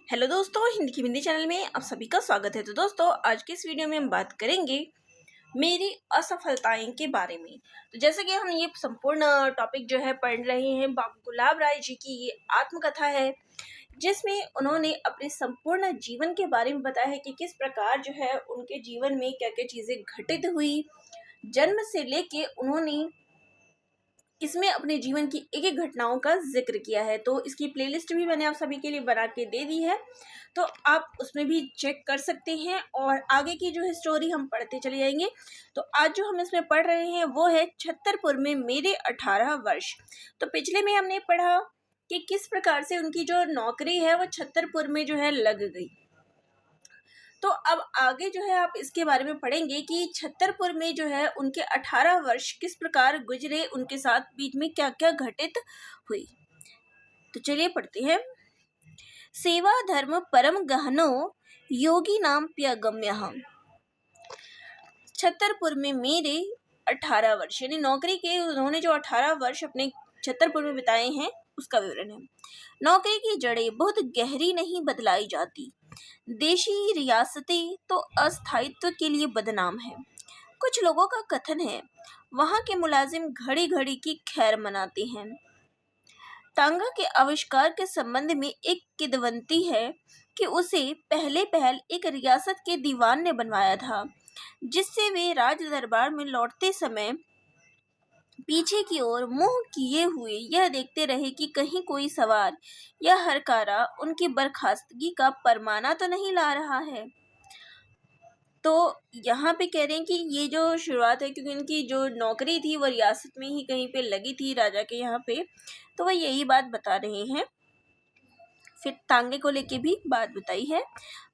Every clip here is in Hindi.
हेलो दोस्तों, हिंदी की हिंदी चैनल में आप सभी का स्वागत है। तो दोस्तों, आज की इस वीडियो में हम बात करेंगे मेरी असफलताएं के बारे में। तो जैसे कि हम ये संपूर्ण टॉपिक जो है पढ़ रहे हैं, बाबू गुलाब राय जी की ये आत्मकथा है, जिसमें उन्होंने अपने संपूर्ण जीवन के बारे में बताया है कि किस प्रकार जो है उनके जीवन में क्या क्या चीज़ें घटित हुई। जन्म से लेके उन्होंने इसमें अपने जीवन की एक एक घटनाओं का जिक्र किया है। तो इसकी प्लेलिस्ट भी मैंने आप सभी के लिए बना के दे दी है, तो आप उसमें भी चेक कर सकते हैं और आगे की जो है स्टोरी हम पढ़ते चले जाएंगे। तो आज जो हम इसमें पढ़ रहे हैं वो है छतरपुर में मेरे 18 वर्ष। तो पिछले में हमने पढ़ा कि किस प्रकार से उनकी जो नौकरी है वो छतरपुर में जो है लग गई। तो अब आगे जो है आप इसके बारे में पढ़ेंगे कि छतरपुर में जो है उनके 18 वर्ष किस प्रकार गुजरे, उनके साथ बीच में क्या क्या घटित हुई। तो चलिए पढ़ते हैं। सेवा धर्म परम गहनो योगी नाम प्यगम्य। छतरपुर में मेरे 18 वर्ष यानी नौकरी के उन्होंने जो 18 वर्ष अपने छतरपुर में बिताए हैं उसका विवरण है। नौकरी की जड़ें बहुत गहरी नहीं बदलाई जाती। देशी रियासतें तो अस्थायित्व के लिए बदनाम है। कुछ लोगों का कथन है वहां के मुलाजिम घड़ी घड़ी की खैर मनाते हैं। तांगा के आविष्कार के संबंध में एक किदवंती है कि उसे पहले पहल एक रियासत के दीवान ने बनवाया था, जिससे वे राज दरबार में लौटते समय पीछे की ओर मुंह किए हुए यह देखते रहे कि कहीं कोई सवार या हरकारा उनकी बर्खास्तगी का परमाना तो नहीं ला रहा है। तो यहाँ पे कह रहे हैं कि ये जो शुरुआत है, क्योंकि इनकी जो नौकरी थी वो रियासत में ही कहीं पे लगी थी राजा के यहाँ पे, तो वह यही बात बता रहे हैं। फिर तांगे को लेके भी बात बताई है।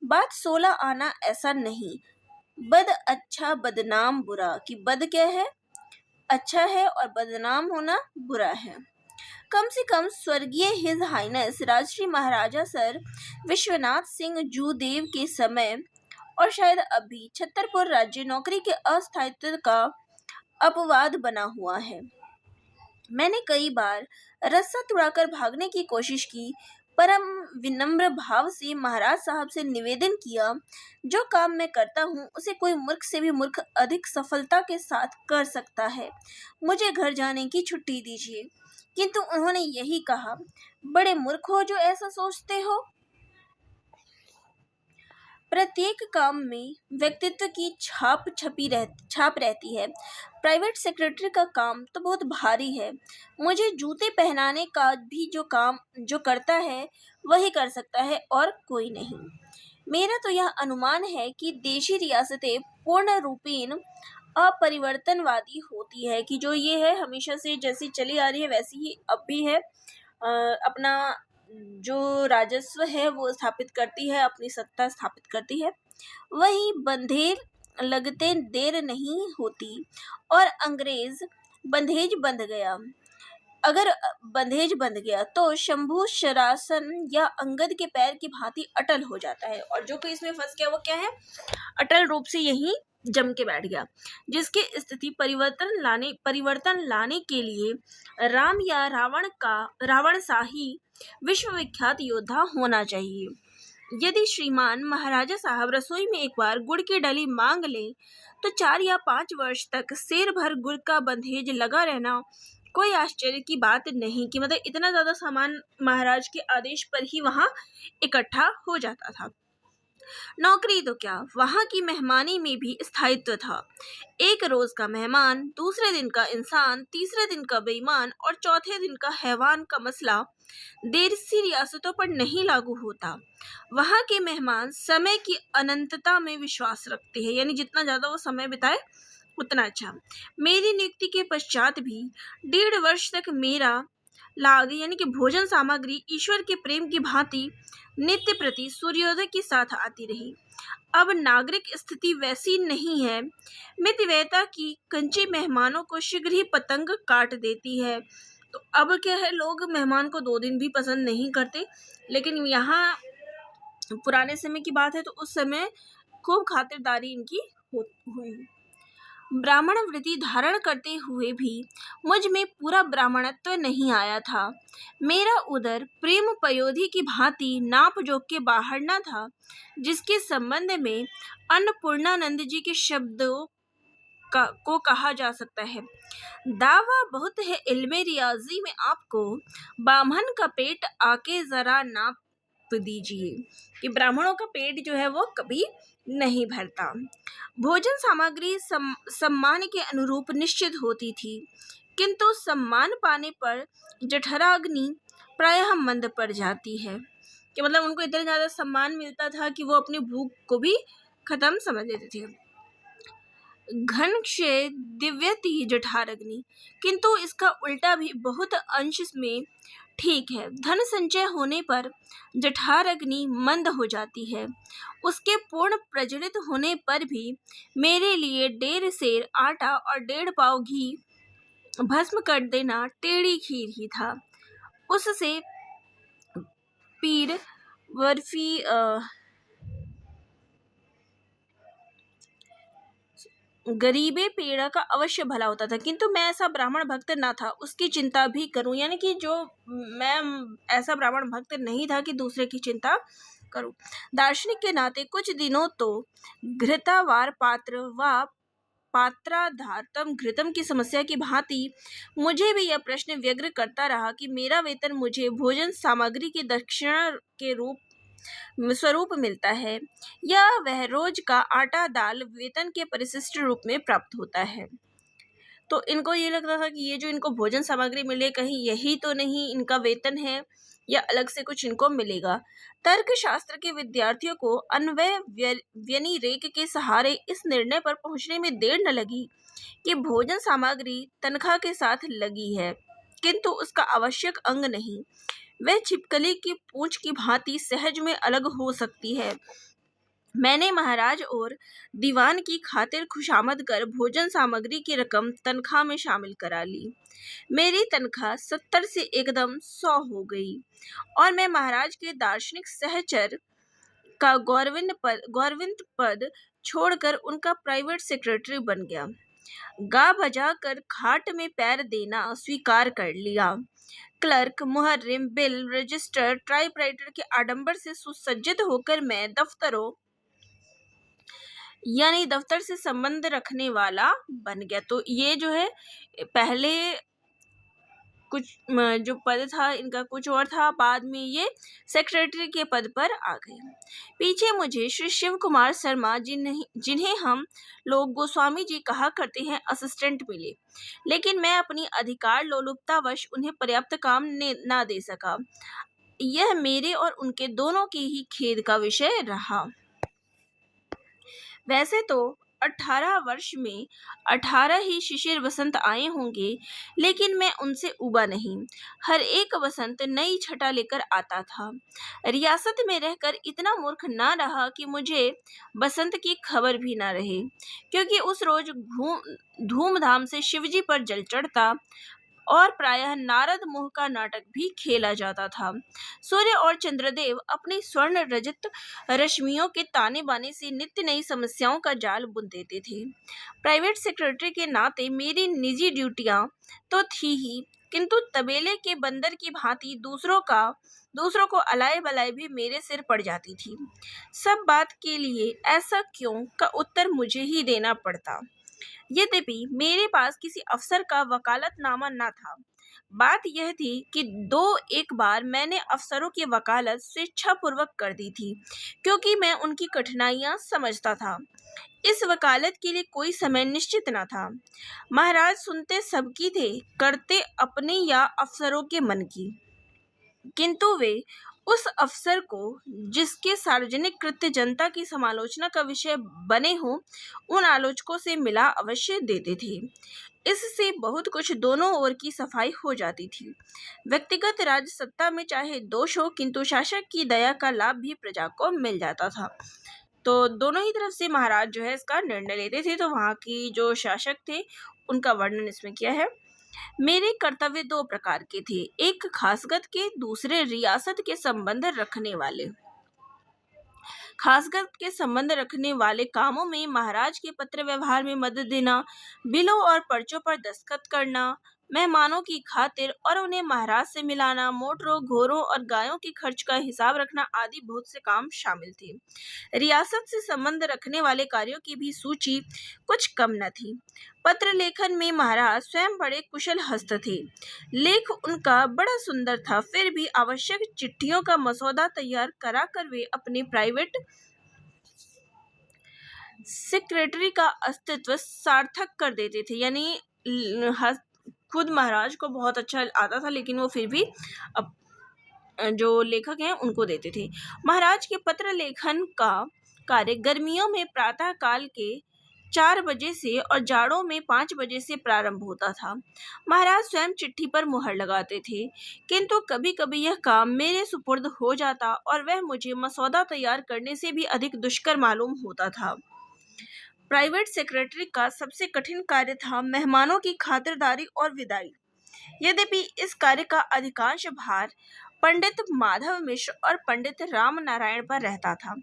बात 16 आना ऐसा नहीं, बद अच्छा बदनाम बुरा, कि बद क्या है अच्छा है और बदनाम होना बुरा है। कम से कम स्वर्गीय हिज हाइनेस राजश्री महाराजा सर विश्वनाथ सिंह जूदेव के समय और शायद अभी छतरपुर राज्य नौकरी के अस्थायित्व का अपवाद बना हुआ है। मैंने कई बार रस्सा तुड़ाकर भागने की कोशिश की, परम विनम्र भाव से महाराज साहब से निवेदन किया, जो काम मैं करता हूँ उसे कोई मूर्ख से भी मूर्ख अधिक सफलता के साथ कर सकता है। मुझे घर जाने की छुट्टी दीजिए। किंतु उन्होंने यही कहा, बड़े मूर्ख हो जो ऐसा सोचते हो। प्रत्येक काम में व्यक्तित्व की छाप रहती है। प्राइवेट सेक्रेटरी का काम तो बहुत भारी है। मुझे जूते पहनाने का भी जो काम जो करता है वही कर सकता है और कोई नहीं। मेरा तो यह अनुमान है कि देशी रियासतें पूर्ण रूपेण अपरिवर्तनवादी होती है, कि जो ये है हमेशा से जैसी चली आ रही है वैसी ही अब भी है। अपना जो राजस्व है वो स्थापित करती है, अपनी सत्ता स्थापित करती है। वही बंधेर लगते देर नहीं होती और अंग्रेज बंधेज बंध गया। अगर बंधेज बंध गया तो शंभू शरासन या अंगद के पैर की भांति अटल हो जाता है, और जो कोई इसमें फंस गया वो क्या है, अटल रूप से यही जम के बैठ गया। जिसकी स्थिति परिवर्तन लाने के लिए राम या रावण सा ही विश्वविख्यात योद्धा होना चाहिए। यदि श्रीमान महाराजा साहब रसोई में एक बार गुड़ की डली मांग ले तो 4 या 5 वर्ष तक शेर भर गुड़ का बंधेज लगा रहना कोई आश्चर्य की बात नहीं, कि मतलब इतना ज्यादा सामान महाराज के आदेश पर ही वहां इकट्ठा हो जाता था। नौकरी तो क्या, वहां की मेहमानी में भी स्थायित्व था। एक रोज का मेहमान, दूसरे दिन का इंसान, तीसरे दिन का बेईमान और चौथे दिन का हैवान का मसला देसी रियासतों पर नहीं लागू होता। वहां के मेहमान समय की अनंतता में विश्वास रखते हैं, यानी जितना ज्यादा वो समय बिताए उतना अच्छा। मेरी नियुक्ति के पश्चात भी 1.5 वर्ष तक मेरा लाग यानी कि भोजन सामग्री ईश्वर के प्रेम की भांति नित्य प्रति सूर्योदय के साथ आती रही। अब नागरिक स्थिति वैसी नहीं है। मितव्ययता की कंची मेहमानों को शीघ्र ही पतंग काट देती है। तो अब क्या है, लोग मेहमान को 2 दिन भी पसंद नहीं करते, लेकिन यहाँ पुराने समय की बात है तो उस समय खूब खातिरदारी इनकी हुई। ब्राह्मण वृत्ति धारण करते हुए भी मुझ में पूरा ब्राह्मणत्व नहीं आया था। मेरा उदर प्रेम पयोधि की भांति नाप जोक के बाहर न था, जिसके संबंध में अन्नपूर्णानंद जी के शब्दों को कहा जा सकता है। दावा बहुत है इल्मे रियाजी में आपको, बामन का पेट आके जरा नाप दीजिए, कि ब्राह्मणों का पेट जो है वो कभी नहीं भरता। भोजन सामग्री सम्मान के अनुरूप निश्चित होती थी, किंतु सम्मान पाने पर जठराग्नि प्रायः मंद पड़ जाती है। कि मतलब उनको इतना ज्यादा सम्मान मिलता था कि वो अपनी भूख को भी खत्म समझ लेते थे। घन क्षय दिव्यति जठराग्नि, किंतु इसका उल्टा भी बहुत अंश में ठीक है। धन संचय होने पर जठराग्नि मंद हो जाती है। उसके पूर्ण प्रज्वलित होने पर भी मेरे लिए 1.5 सेर आटा और 1.5 पाव घी भस्म कर देना टेढ़ी खीर ही था। उससे पीर बर्फी गरीबे पेड़ा का अवश्य भला होता था, किंतु मैं ऐसा ब्राह्मण भक्त न था उसकी चिंता भी करूं, यानी कि जो मैं ऐसा ब्राह्मण भक्त नहीं था कि दूसरे की चिंता करूं। दार्शनिक के नाते कुछ दिनों तो घृतावार पात्र व पात्राधारतम घृतम की समस्या की भांति मुझे भी यह प्रश्न व्यग्र करता रहा कि मेरा वेतन मुझे भोजन सामग्री की दक्षिणा के स्वरूप मिलता है, या वह रोज का आटा दाल वेतन के परिशिष्ट रूप में प्राप्त होता है। तो इनको ये लगता था कि ये जो इनको भोजन सामग्री मिले, कहीं यही तो नहीं इनका वेतन है, या अलग से कुछ इनको मिलेगा। तर्कशास्त्र के विद्यार्थियों को अन्वय व्यनिरेक के सहारे इस निर्णय पर पहुंचने में देर न लगी कि भोजन सामग्री तनख्वाह के साथ लगी है, किंतु उसका आवश्यक अंग नहीं। वह छिपकली की पूंछ की भांति सहज में अलग हो सकती है। मैंने महाराज और दीवान की खातिर खुशामद कर भोजन सामग्री की रकम तनख्वाह में शामिल करा ली। मेरी तनख्वाह 70 से एकदम 100 हो गई और मैं महाराज के दार्शनिक सहचर का गौरविंद पद छोड़कर उनका प्राइवेट सेक्रेटरी बन गया। गा बजा कर खाट में पैर देना स्वीकार कर लिया। क्लर्क, मुहर्रिम, बिल, रजिस्टर, टाइपराइटर के आडंबर से सुसज्जित होकर मैं दफ्तर से संबंध रखने वाला बन गया। तो ये जो है पहले कुछ जो पद था इनका कुछ और था, बाद में ये सेक्रेटरी के पद पर आ गए। पीछे मुझे श्री शिव कुमार शर्मा जिन्हें हम लोग गोस्वामी जी कहा करते हैं असिस्टेंट मिले, लेकिन मैं अपनी अधिकार लोलुपतावश उन्हें पर्याप्त काम ना दे सका। यह मेरे और उनके दोनों की ही खेद का विषय रहा। वैसे तो 18 वर्ष में 18 ही शिशिर वसंत आए होंगे, लेकिन मैं उनसे उबा नहीं। हर एक वसंत नई छटा लेकर आता था। रियासत में रहकर इतना मूर्ख ना रहा कि मुझे बसंत की खबर भी ना रहे, क्योंकि उस रोज धूमधाम से शिवजी पर जल चढ़ता और प्रायः नारद मोह का नाटक भी खेला जाता था। सूर्य और चंद्रदेव अपनी स्वर्ण रजत रश्मियों के ताने बाने से नित्य नई समस्याओं का जाल बुन देते थे। प्राइवेट सेक्रेटरी के नाते मेरी निजी ड्यूटियां तो थी ही, किंतु तबेले के बंदर की भांति दूसरों को अलाए बलाए भी मेरे सिर पड़ जाती थी। सब बात के लिए ऐसा क्यों का उत्तर मुझे ही देना पड़ता। यद्यपि मेरे पास किसी अफसर का वकालतनामा न था। बात यह थी कि एक बार मैंने अफसरों की वकालत स्वेच्छापूर्वक कर दी थी, क्योंकि मैं उनकी कठिनाइयां समझता था। इस वकालत के लिए कोई समय निश्चित न था। महाराज सुनते सबकी थे, करते अपने या अफसरों के मन की, किंतु वे उस अफसर को जिसके सार्वजनिक कृत्य जनता की समालोचना का विषय बने हों, उन आलोचकों से मिला अवश्य देते थे। इससे बहुत कुछ दोनों ओर की सफाई हो जाती थी। व्यक्तिगत राज सत्ता में चाहे दोष हो, किंतु शासक की दया का लाभ भी प्रजा को मिल जाता था। तो दोनों ही तरफ से महाराज जो है इसका निर्णय लेते थे। तो वहाँ की जो शासक थे उनका वर्णन इसमें किया है। मेरे कर्तव्य 2 प्रकार के थे, एक खासगत के, दूसरे रियासत के संबंध रखने वाले। खासकर के संबंध रखने वाले कामों में महाराज के पत्र व्यवहार में मदद देना, बिलों और पर्चों पर दस्तखत करना, मेहमानों की खातिर और उन्हें महाराज से मिलाना, मोटरों, घोड़ों और गायों के खर्च का हिसाब रखना आदि बहुत से काम शामिल थे। रियासत से संबंध रखने वाले कार्यों की भी सूची कुछ कम न थी। पत्र लेखन में महाराज स्वयं बड़े कुशल हस्त थे। लेख उनका बड़ा सुंदर था, फिर भी आवश्यक चिट्ठियों का मसौदा तैयार कराकर वे अपने प्राइवेट सेक्रेटरी का अस्तित्व सार्थक कर देते थे। यानी खुद महाराज को बहुत अच्छा आता था, लेकिन वो फिर भी अब जो लेखक हैं उनको देते थे। महाराज के पत्र लेखन का कार्य गर्मियों में प्रातः काल के 4 बजे से और जाड़ों में 5 बजे से प्रारंभ होता था। महाराज स्वयं चिट्ठी पर मुहर लगाते थे, किंतु कभी कभी यह काम मेरे सुपुर्द हो जाता और वह मुझे मसौदा तैयार करने से भी अधिक दुष्कर मालूम होता था। प्राइवेट सेक्रेटरी का सबसे कठिन कार्य था मेहमानों की खातिरदारी और विदाई। यद्यपि इस कार्य का अधिकांश भार पंडित माधव मिश्र और पंडित राम नारायण पर रहता था,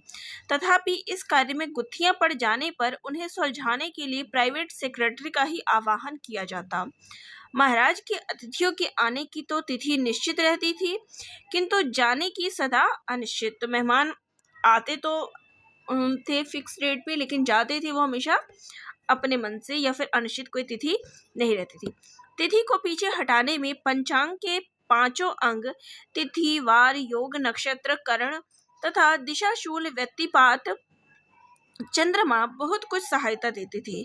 तथापि इस कार्य में गुत्थियां पड़ जाने पर उन्हें सुलझाने के लिए प्राइवेट सेक्रेटरी का ही आवाहन किया जाता। महाराज के अतिथियों के आने की तो तिथि निश्चित रहती थी, किंतु जाने की सदा अनिश्चित। तो मेहमान आते तो थे फिक्स डेट पे, लेकिन जाते थे वो हमेशा अपने मन से, या फिर अनिश्चित कोई तिथि नहीं रहती थी। तिथि को पीछे हटाने में पंचांग के 5 अंग तिथि, वार, योग, नक्षत्र, करण तथा दिशाशूल, व्यक्तिपात, चंद्रमा बहुत कुछ सहायता देते थे।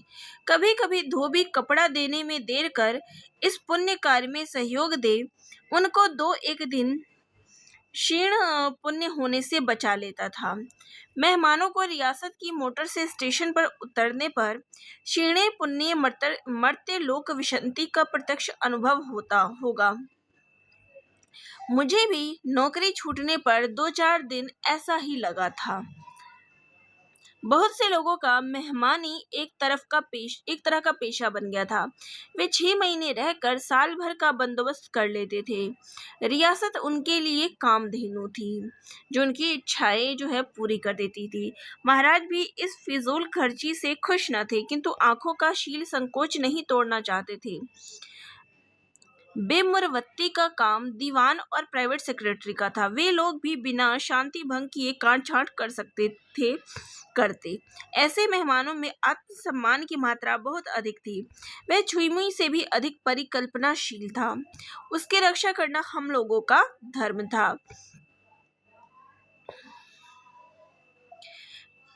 कभी कभी धोबी कपड़ा देने में देर कर इस पुण्य कार्य में सहयोग दे उनको 2-1 दिन क्षीण पुण्य होने से बचा लेता था। मेहमानों को रियासत की मोटर से स्टेशन पर उतरने पर क्षीणे पुण्य मर्त्य लोक विशंति का प्रत्यक्ष अनुभव होता होगा। मुझे भी नौकरी छूटने पर 2-4 दिन ऐसा ही लगा था। बहुत से लोगों का मेहमानी एक तरह का पेशा बन गया था। वे 6 महीने रहकर साल भर का बंदोबस्त कर लेते थे। रियासत उनके लिए कामधेनु थी, जो उनकी इच्छाएं जो है पूरी कर देती थी। महाराज भी इस फिजूल खर्ची से खुश न थे, किंतु आंखों का शील संकोच नहीं तोड़ना चाहते थे। बेमुरवत्ती का काम दीवान और प्राइवेट सेक्रेटरी का था। वे लोग भी बिना शांति भंग किए काट-छांट कर सकते थे, करते। ऐसे मेहमानों में आत्मसम्मान की मात्रा बहुत अधिक थी। वह छुई-मुई से भी अधिक परिकल्पनाशील था। उसकी रक्षा करना हम लोगों का धर्म था।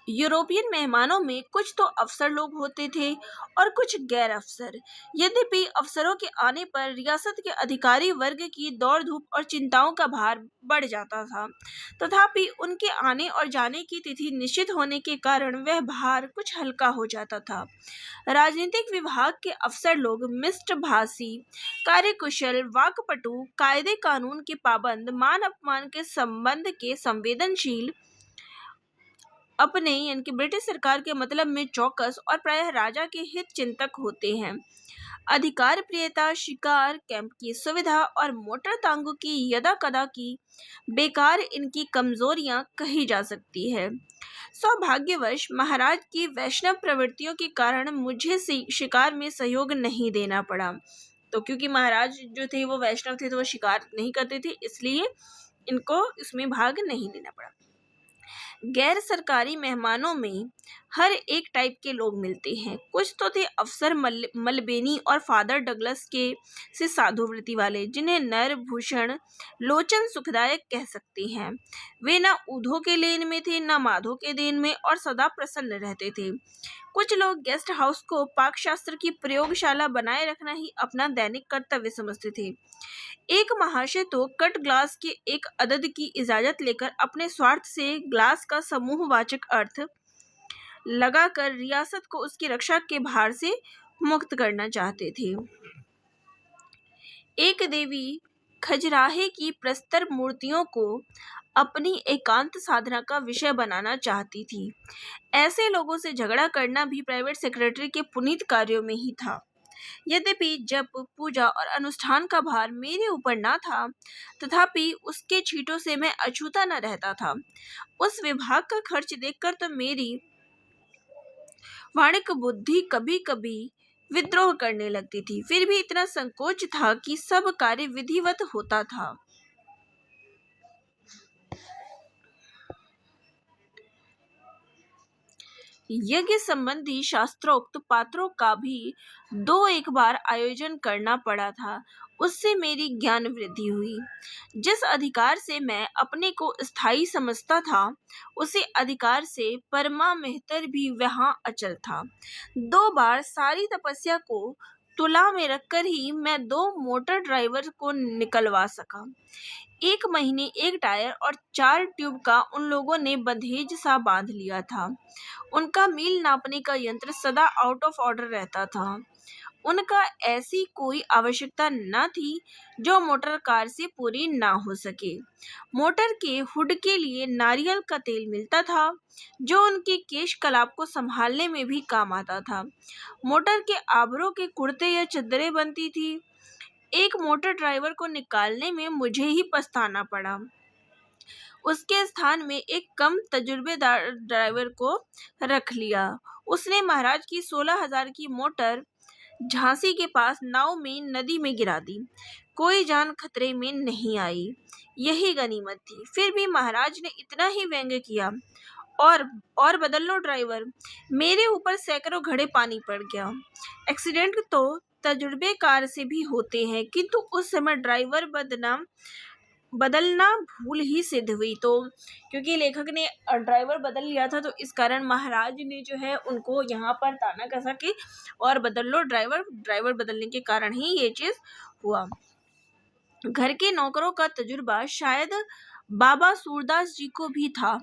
यूरोपियन मेहमानों में कुछ तो अफसर लोग होते थे और कुछ गैर अफसर। यद्यपि अफसरों के आने पर रियासत के अधिकारी वर्ग की दौड़ धूप और चिंताओं का भार बढ़ जाता था, तथापि उनके आने और जाने की तिथि निश्चित होने के कारण वह भार कुछ हल्का हो जाता था। राजनीतिक विभाग के अफसर लोग मिष्टभाषी, कार्यकुशल, वाक्पटु, कायदे कानून के पाबंद, मान अपमान के संबंध के संवेदनशील, अपने यानी कि ब्रिटिश सरकार के मतलब में चौकस और प्रायः राजा के हित चिंतक होते हैं। अधिकार प्रियता, शिकार, कैंप की सुविधा और मोटर तांगों की यदा कदा की बेकार इनकी कमजोरियां कही जा सकती है। सौभाग्यवश महाराज की वैष्णव प्रवृत्तियों के कारण मुझे शिकार में सहयोग नहीं देना पड़ा। तो क्योंकि महाराज जो थे वो वैष्णव थे, तो वो शिकार नहीं करते थे, इसलिए इनको इसमें भाग नहीं लेना पड़ा। गैर सरकारी मेहमानों में हर एक टाइप के लोग मिलते हैं। कुछ तो थे अफसर मलबेनी और फादर डगलस के से साधुवृत्ति वाले, जिन्हें नर भूषण लोचन सुखदायक कह सकते हैं। वे ना ऊधों के लेन में थे, ना माधो के देन में, और सदा प्रसन्न रहते थे। कुछ लोग गेस्ट हाउस को पाकशास्त्र की प्रयोगशाला बनाए रखना ही अपना दैनिक कर्तव्य समझते थे। एक महाशय तो कट ग्लास के एक अदद की इजाजत लेकर अपने स्वार्थ से ग्लास का समूहवाचक अर्थ लगाकर रियासत को उसकी रक्षा के भार से मुक्त करना चाहते थे। एक देवी खजुराहे की प्रस्तर मूर्तियों को अपनी एकांत साधना का विषय बनाना चाहती थी। ऐसे लोगों से झगड़ा करना भी प्राइवेट सेक्रेटरी के पुनीत कार्यों में ही था। यद्यपि जब पूजा और अनुष्ठान का भार मेरे ऊपर न था, तथापि उसके छींटों से मैं अछूता न रहता था। उस विभाग का खर्च देखकर तो मेरी वाणिक बुद्धि कभी कभी विद्रोह करने लगती थी। फिर भी इतना संकोच था कि सब कार्य विधिवत होता था। यज्ञ संबंधी शास्त्रोक्त पात्रों का भी दो एक बार आयोजन करना पड़ा था। उससे मेरी ज्ञान वृद्धि हुई। जिस अधिकार से मैं अपने को स्थायी समझता था, उसी अधिकार से परमा मेहतर भी वहां अचल था। 2 बार सारी तपस्या को तुला में रखकर ही मैं 2 मोटर ड्राइवर को निकलवा सका। 1 महीने 1 टायर और 4 ट्यूब का उन लोगों ने बंधेज सा बांध लिया था। उनका मील नापने का यंत्र सदा आउट ऑफ ऑर्डर रहता था। उनका ऐसी कोई आवश्यकता न थी जो मोटर कार से पूरी ना हो सके। मोटर के हुड के लिए नारियल का तेल मिलता था, जो उनके केश कलाप को संभालने में भी काम आता था। मोटर के आभरों के कुर्ते या चद्दरें बनती थी। एक मोटर ड्राइवर को निकालने में मुझे ही पछताना पड़ा। उसके स्थान में एक कम तजुर्बेदार ड्राइवर को रख लिया। उसने महाराज की 16,000 की मोटर झांसी के पास नाव में नदी में गिरा दी। कोई जान खतरे में नहीं आई। यही गनीमत थी। फिर भी महाराज ने इतना ही व्यंग्य किया, और बदल लो ड्राइवर। मेरे ऊपर सैकड़ों घड़े पानी पड़ गया। एक्सीडेंट तो तजुर्बेकार से भी होते हैं, किंतु उस समय ड्राइवर बदलना भूल ही सिद्ध हुई। तो क्योंकि लेखक ने ड्राइवर बदल लिया था, तो इस कारण महाराज ने जो है उनको यहाँ पर ताना कसा कि और बदल लो ड्राइवर बदलने के कारण ही ये चीज हुआ। घर के नौकरों का तजुर्बा शायद बाबा सूरदास जी को भी था।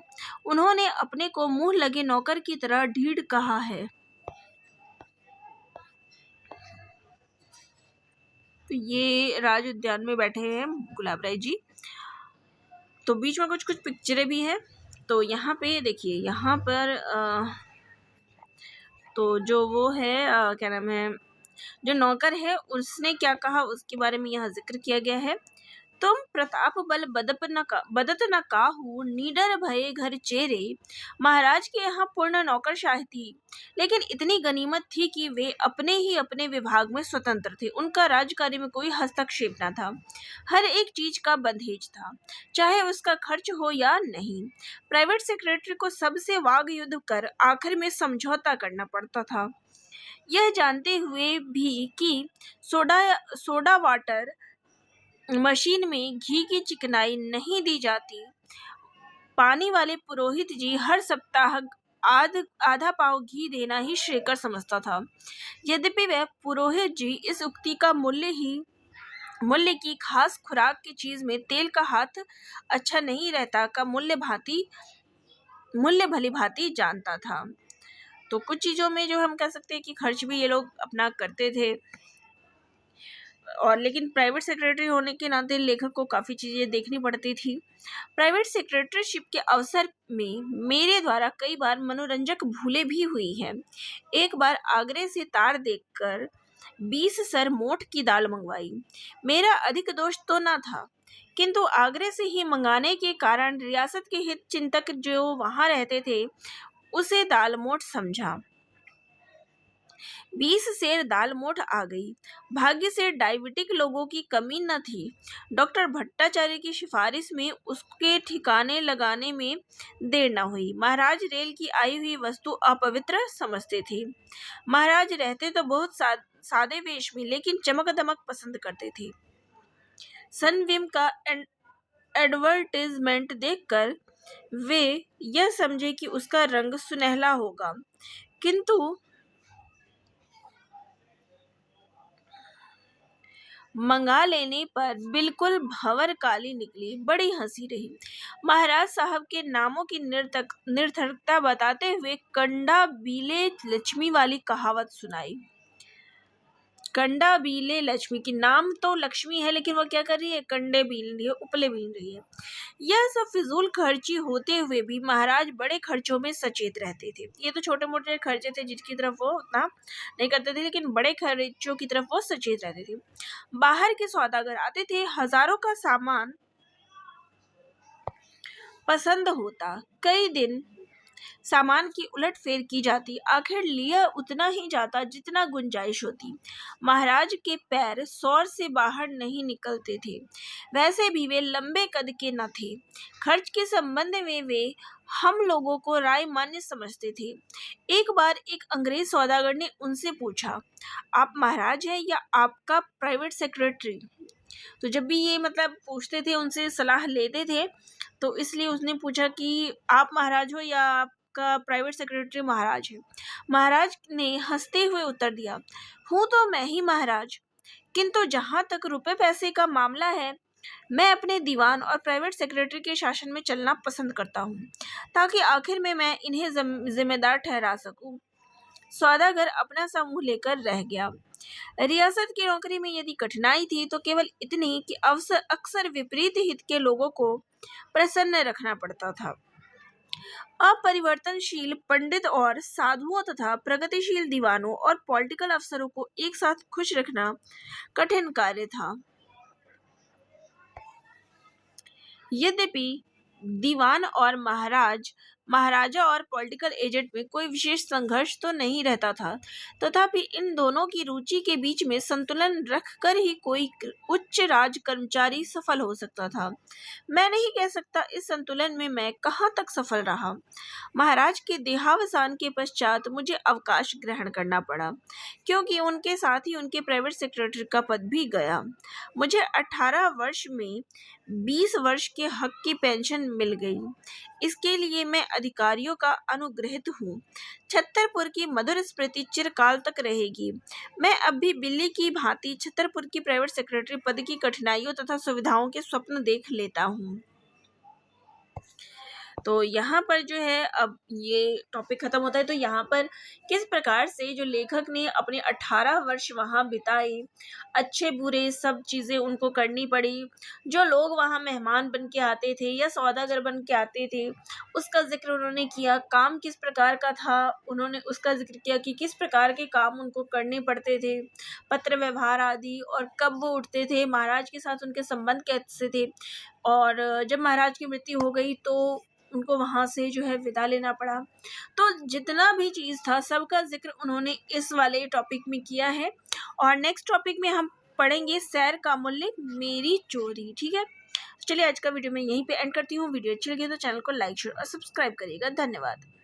उन्होंने अपने को मुंह लगे नौकर की तरह ढीठ कहा है। तो ये राज उद्यान में बैठे हैं गुलाब राय जी। तो बीच में कुछ कुछ पिक्चरें भी हैं। तो यहाँ पे देखिए, यहाँ पर तो जो वो है क्या नाम है, जो नौकर है, उसने क्या कहा उसके बारे में यहाँ जिक्र किया गया है। तुम प्रताप बल बदत न काहू, निडर भये घर चेरे। महाराज के यहाँ पूर्ण नौकरशाही थी, लेकिन इतनी गनीमत थी कि वे अपने ही अपने विभाग में स्वतंत्र थे। उनका राजकार्य में कोई हस्तक्षेप न था। हर एक चीज का बंधेज था, चाहे उसका खर्च हो या नहीं। प्राइवेट सेक्रेटरी को सबसे वाग युद्ध कर आखिर में समझौता करना पड़ता था, यह जानते हुए भी कि सोडा वाटर मशीन में घी की चिकनाई नहीं दी जाती। पानी वाले पुरोहित जी हर सप्ताह आधा पाव घी देना ही श्रेयकर समझता था। यद्यपि वह पुरोहित जी इस उक्ति का मूल्य की खास खुराक की चीज में तेल का हाथ अच्छा नहीं रहता का मूल्य भली भांति जानता था। तो कुछ चीजों में जो हम कह सकते हैं कि खर्च भी ये लोग अपना करते थे, और लेकिन प्राइवेट सेक्रेटरी होने के नाते लेखक को काफ़ी चीज़ें देखनी पड़ती थी। प्राइवेट सेक्रेटरीशिप के अवसर में मेरे द्वारा कई बार मनोरंजक भूलें भी हुई हैं। एक बार आगरे से तार देखकर 20 सर मोठ की दाल मंगवाई। मेरा अधिक दोष तो न था, किंतु आगरे से ही मंगाने के कारण रियासत के हित चिंतक जो वहाँ रहते थे, उसे दाल मोठ समझा। 20 सेर दाल मोठ आ गई। भाग्य से डायबिटिक लोगों की कमी न थी। डॉक्टर भट्टाचार्य की सिफारिश में उसके ठिकाने लगाने में देर न हुई। महाराज रेल की आई हुई वस्तु अपवित्र समझते थे। महाराज रहते तो बहुत सादे वेश में, लेकिन चमक दमक पसंद करते थे। सनविम का एडवर्टाइजमेंट देखकर वे यह समझे कि उसका रंग सुनहला होगा, किंतु मंगा लेने पर बिल्कुल भंवर काली निकली। बड़ी हंसी रही। महाराज साहब के नामों की निरर्थकता बताते हुए कंडा बीले लक्ष्मी वाली कहावत सुनाई। कंडा बीले लक्ष्मी की, नाम तो लक्ष्मी है लेकिन वो क्या कर रही है, कंडे बीन रही है, उपले बीन रही है। यह सब फिजूल खर्ची होते हुए भी महाराज बड़े खर्चों में सचेत रहते थे। ये तो छोटे मोटे खर्चे थे जिनकी तरफ वो उतना नहीं करते थे, लेकिन बड़े खर्चों की तरफ वो सचेत रहते थे। बाहर के सौदागर आते थे, हजारों का सामान पसंद होता, कई दिन सामान की उलटफेर की जाती, आखिर लिया उतना ही जाता जितना गुंजाइश होती। महाराज के पैर सौर से बाहर नहीं निकलते थे, वैसे भी वे लंबे कद के न थे। खर्च के संबंध में वे हम लोगों को राय मान्य समझते थे। एक बार एक अंग्रेज सौदागर ने उनसे पूछा, आप महाराज हैं या आपका प्राइवेट सेक्रेटरी? तो जब भी ये मतलब पूछते थे, उनसे सलाह लेते थे, तो इसलिए उसने पूछा कि आप महाराज हो या आपका प्राइवेट सेक्रेटरी महाराज है। महाराज ने हंसते हुए उत्तर दिया, हूँ तो मैं ही महाराज, किंतु जहाँ तक रुपए पैसे का मामला है, मैं अपने दीवान और प्राइवेट सेक्रेटरी के शासन में चलना पसंद करता हूँ, ताकि आखिर में मैं इन्हें जिम्मेदार ठहरा सकूं। सौदागर अपना सा मुंह लेकर रह गया। रियासत की नौकरी में यदि कठिनाई थी तो केवल इतनी कि अवसर अक्सर विपरीत हित के लोगों को प्रसन्न रखना पड़ता था। अपरिवर्तनशील पंडित और साधुओं तथा प्रगतिशील दीवानों और पॉलिटिकल अफसरों को एक साथ खुश रखना कठिन कार्य था। यद्यपि दीवान और महाराजा और पॉलिटिकल एजेंट में कोई विशेष संघर्ष तो नहीं रहता था, तथापि इन दोनों की रुचि के बीच में संतुलन रखकर ही कोई उच्च राज कर्मचारी सफल हो सकता था। मैं नहीं कह सकता इस संतुलन में मैं कहाँ तक सफल रहा। महाराज के देहावसान के पश्चात मुझे अवकाश ग्रहण करना पड़ा, क्योंकि उनके साथ ही उनके प्राइवेट सेक्रेटरी का पद भी गया। मुझे 18 वर्ष में 20 वर्ष के हक की पेंशन मिल गई। इसके लिए मैं अधिकारियों का अनुग्रहित हूँ। छतरपुर की मधुर स्मृति चिरकाल तक रहेगी। मैं अब भी बिल्ली की भांति छतरपुर की प्राइवेट सेक्रेटरी पद की कठिनाइयों तथा सुविधाओं के स्वप्न देख लेता हूँ। तो यहाँ पर जो है, अब ये टॉपिक खत्म होता है। तो यहाँ पर किस प्रकार से जो लेखक ने अपने 18 वर्ष वहाँ बिताए, अच्छे बुरे सब चीज़ें उनको करनी पड़ी, जो लोग वहाँ मेहमान बन के आते थे या सौदागर बन के आते थे, उसका जिक्र उन्होंने किया। काम किस प्रकार का था, उन्होंने उसका जिक्र किया कि किस प्रकार के काम उनको करने पड़ते थे, पत्र व्यवहार आदि, और कब वो उठते थे, महाराज के साथ उनके संबंध कैसे थे, और जब महाराज की मृत्यु हो गई तो उनको वहाँ से जो है विदा लेना पड़ा। तो जितना भी चीज़ था सबका जिक्र उन्होंने इस वाले टॉपिक में किया है। और नेक्स्ट टॉपिक में हम पढ़ेंगे सैर का मूल्य मेरी चोरी। ठीक है, चलिए आज का वीडियो मैं यहीं पे एंड करती हूँ। वीडियो अच्छी लगी तो चैनल को लाइक शेयर और सब्सक्राइब करिएगा। धन्यवाद।